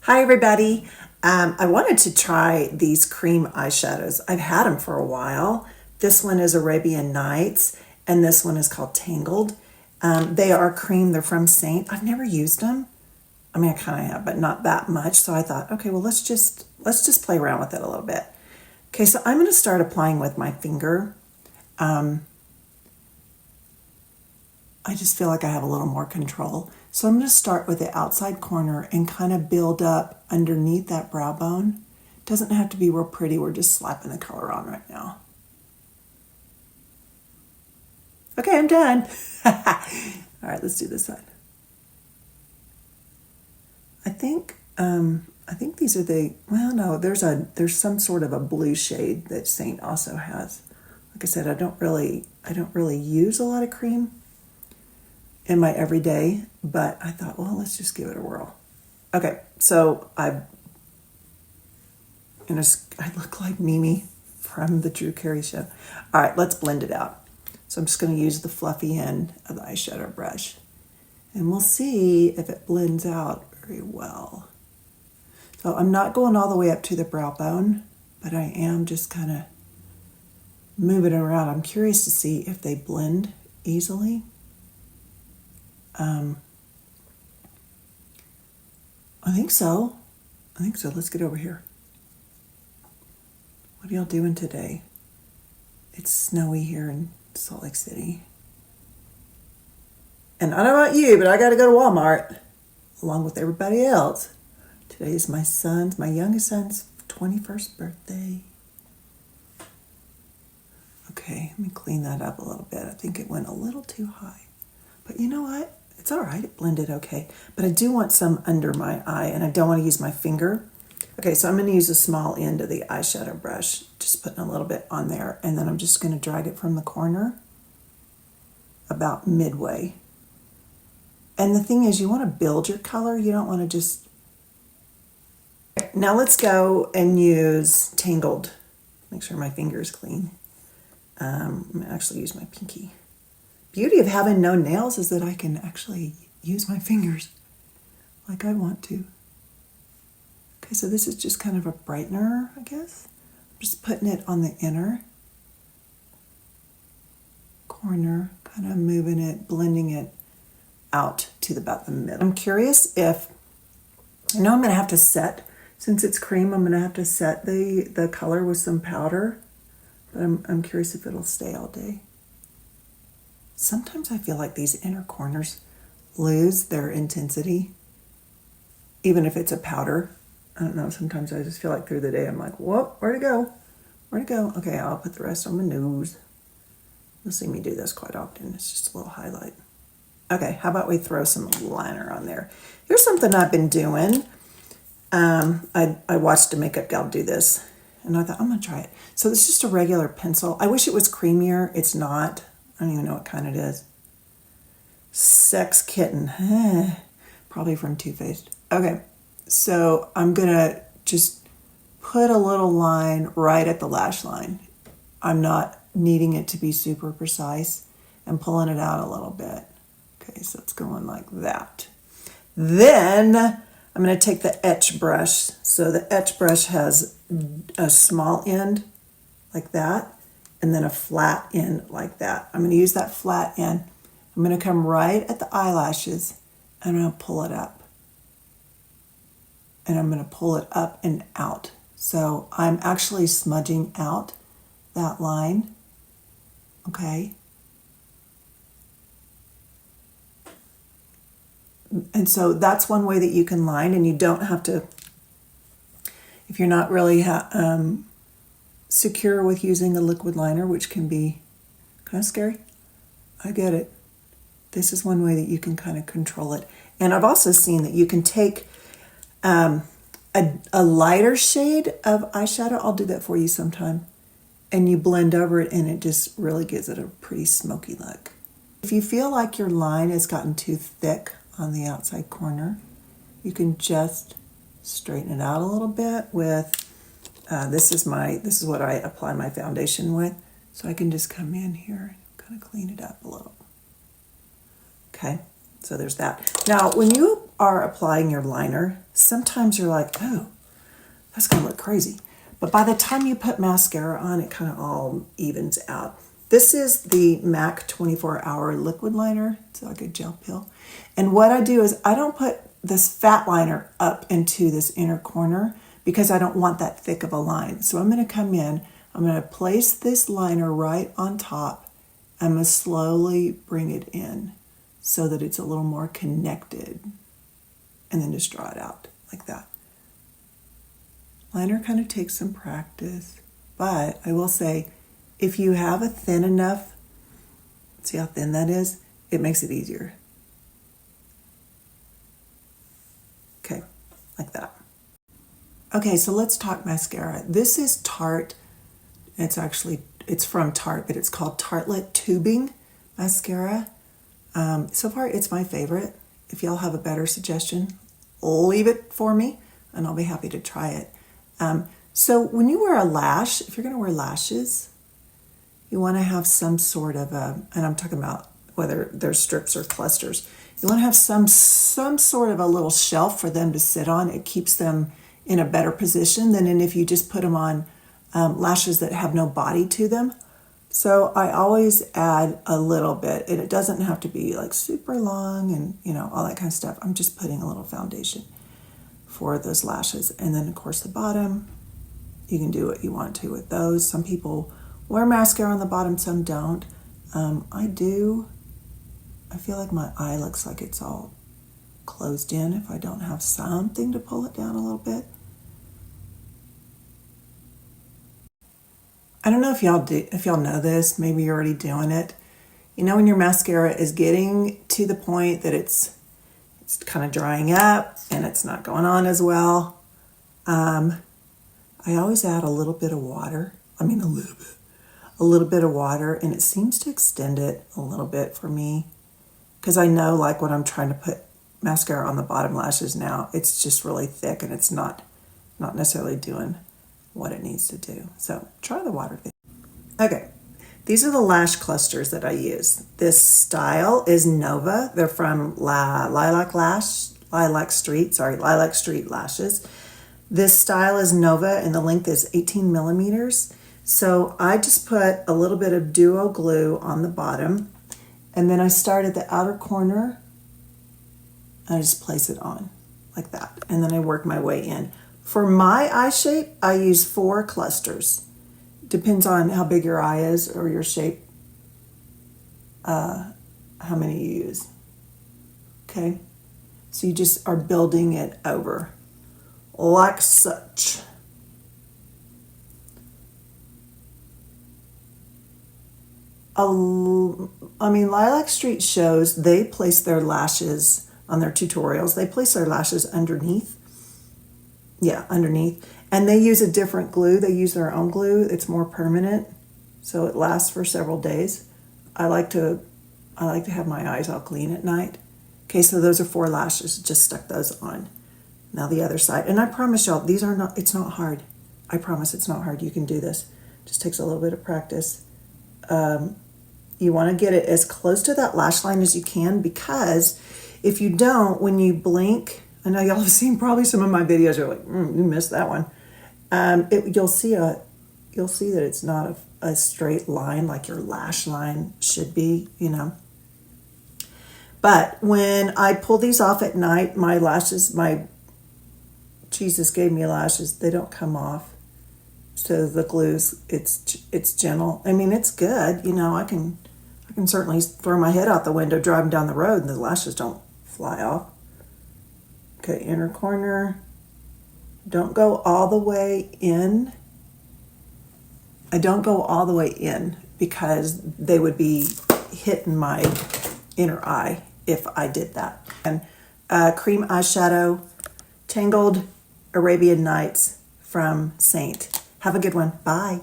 Hi everybody. I wanted to try these cream eyeshadows. I've had them for a while. This one is Arabian Nights and this one is called Tangled. They are cream. They're from Seint. I've never used them. I mean, I kind of have, but not that much. So I thought, okay, well, let's just play around with it a little bit. Okay, so I'm going to start applying with my finger. I just feel like I have a little more control. So I'm going to start with the outside corner and kind of build up underneath that brow bone. Doesn't have to be real pretty. We're just slapping the color on right now. Okay, I'm done. All right, let's do this side. I think these are well, no, there's some sort of a blue shade that Seint also has. Like I said, I don't really use a lot of cream in my everyday, but I thought, well, let's just give it a whirl. Okay, so I look like Mimi from the Drew Carey show. All right, let's blend it out. So I'm just going to use the fluffy end of the eyeshadow brush, and we'll see if it blends out very well. So I'm not going all the way up to the brow bone, but I am just kind of moving it around. I'm curious to see if they blend easily. I think so. Let's get over here. What are y'all doing today? It's snowy here in Salt Lake City. And I don't know about you, but I got to go to Walmart along with everybody else. Today is my youngest son's 21st birthday. Okay, let me clean that up a little bit. I think it went a little too high. But you know what? It's all right. It blended okay. But I do want some under my eye, and I don't want to use my finger. Okay, so I'm going to use a small end of the eyeshadow brush, just putting a little bit on there, and then I'm just going to drag it from the corner about midway. And the thing is, you want to build your color. You don't want to just... Now let's go and use Tangled. Make sure my finger is clean. I'm going to actually use my pinky. Beauty of having no nails is that I can actually use my fingers like I want to. Okay, so this is just kind of a brightener, I guess. I'm just putting it on the inner corner, kind of moving it, blending it out to about the middle. I'm curious if, I know I'm going to have to set, since it's cream, I'm going to have to set the color with some powder, but I'm curious if it'll stay all day. Sometimes I feel like these inner corners lose their intensity, even if it's a powder. I don't know, sometimes I just feel like through the day I'm like, whoop, where'd it go? Where'd it go? Okay, I'll put the rest on my nose. You'll see me do this quite often. It's just a little highlight. Okay, how about we throw some liner on there? Here's something I've been doing. I watched a makeup gal do this, and I thought, I'm going to try it. So this is just a regular pencil. I wish it was creamier. It's not. I don't even know what kind it is. Sex Kitten. Probably from Too Faced. Okay, so I'm going to just put a little line right at the lash line. I'm not needing it to be super precise and pulling it out a little bit. Okay, so it's going like that. Then I'm going to take the etch brush. So the etch brush has a small end like that, and then a flat end like that. I'm going to use that flat end. I'm going to come right at the eyelashes, and I'm going to pull it up. And I'm going to pull it up and out. So I'm actually smudging out that line. Okay. And so that's one way that you can line, and you don't have to, if you're not really secure with using a liquid liner, which can be kind of scary. I get it. This is one way that you can kind of control it. And I've also seen that you can take a lighter shade of eyeshadow. I'll do that for you sometime. And you blend over it, and it just really gives it a pretty smoky look. If you feel like your line has gotten too thick on the outside corner, you can just straighten it out a little bit with, this is what I apply my foundation with. So I can just come in here and kind of clean it up a little. Okay, so there's that. Now, when you are applying your liner, sometimes you're like, oh, that's gonna look crazy. But by the time you put mascara on, it kind of all evens out. This is the MAC 24-hour liquid liner. It's like a gel peel. And what I do is I don't put this fat liner up into this inner corner because I don't want that thick of a line. So I'm gonna come in, I'm gonna place this liner right on top. I'm gonna slowly bring it in so that it's a little more connected. And then just draw it out like that. Liner kind of takes some practice, but I will say, if you have a thin enough, see how thin that is? It makes it easier. Okay, like that. Okay, so let's talk mascara. This is Tarte. It's from Tarte, but it's called Tartelette Tubing Mascara. So far, it's my favorite. If y'all have a better suggestion, leave it for me, and I'll be happy to try it. So when you wear a lash, if you're going to wear lashes, you want to have some sort of and I'm talking about whether they're strips or clusters, you want to have some sort of a little shelf for them to sit on. It keeps them in a better position than if you just put them on lashes that have no body to them. So I always add a little bit, and it doesn't have to be like super long and, you know, all that kind of stuff. I'm just putting a little foundation for those lashes. And then of course the bottom, you can do what you want to with those. Some people wear mascara on the bottom, some don't. I do. I feel like my eye looks like it's all closed in if I don't have something to pull it down a little bit. I don't know if y'all know this, maybe you're already doing it. You know when your mascara is getting to the point that it's kind of drying up and it's not going on as well. I always add a little bit of water. A little bit of water, and it seems to extend it a little bit for me. Because I know, like when I'm trying to put mascara on the bottom lashes now, it's just really thick and it's not necessarily doing what it needs to do. So try the water thing. Okay, these are the lash clusters that I use. This style is Nova. They're from Lilac Street Lashes. This style is Nova and the length is 18 millimeters. So I just put a little bit of duo glue on the bottom, and then I start at the outer corner and I just place it on like that. And then I work my way in. For my eye shape, I use 4 clusters. Depends on how big your eye is or your shape, how many you use. Okay, so you just are building it over like such. Lilac Street shows, they place their lashes on their tutorials. They place their lashes underneath. Yeah, underneath. And they use a different glue. They use their own glue. It's more permanent, so it lasts for several days. I like to have my eyes all clean at night. Okay, so those are 4 lashes. Just stuck those on. Now the other side. And I promise y'all, it's not hard. I promise it's not hard. You can do this. Just takes a little bit of practice. You want to get it as close to that lash line as you can, because if you don't, when you blink, I know y'all have seen probably some of my videos, you're like, you missed that one. You'll see that it's not a straight line like your lash line should be, you know. But when I pull these off at night, my lashes, Jesus gave me lashes, they don't come off. So the glue's, it's gentle. I mean, it's good. You know, I can certainly throw my head out the window driving down the road and the lashes don't fly off. Okay, inner corner. Don't go all the way in. I don't go all the way in because they would be hitting my inner eye if I did that. And cream eyeshadow, Tangled Arabian Nights from Seint. Have a good one. Bye.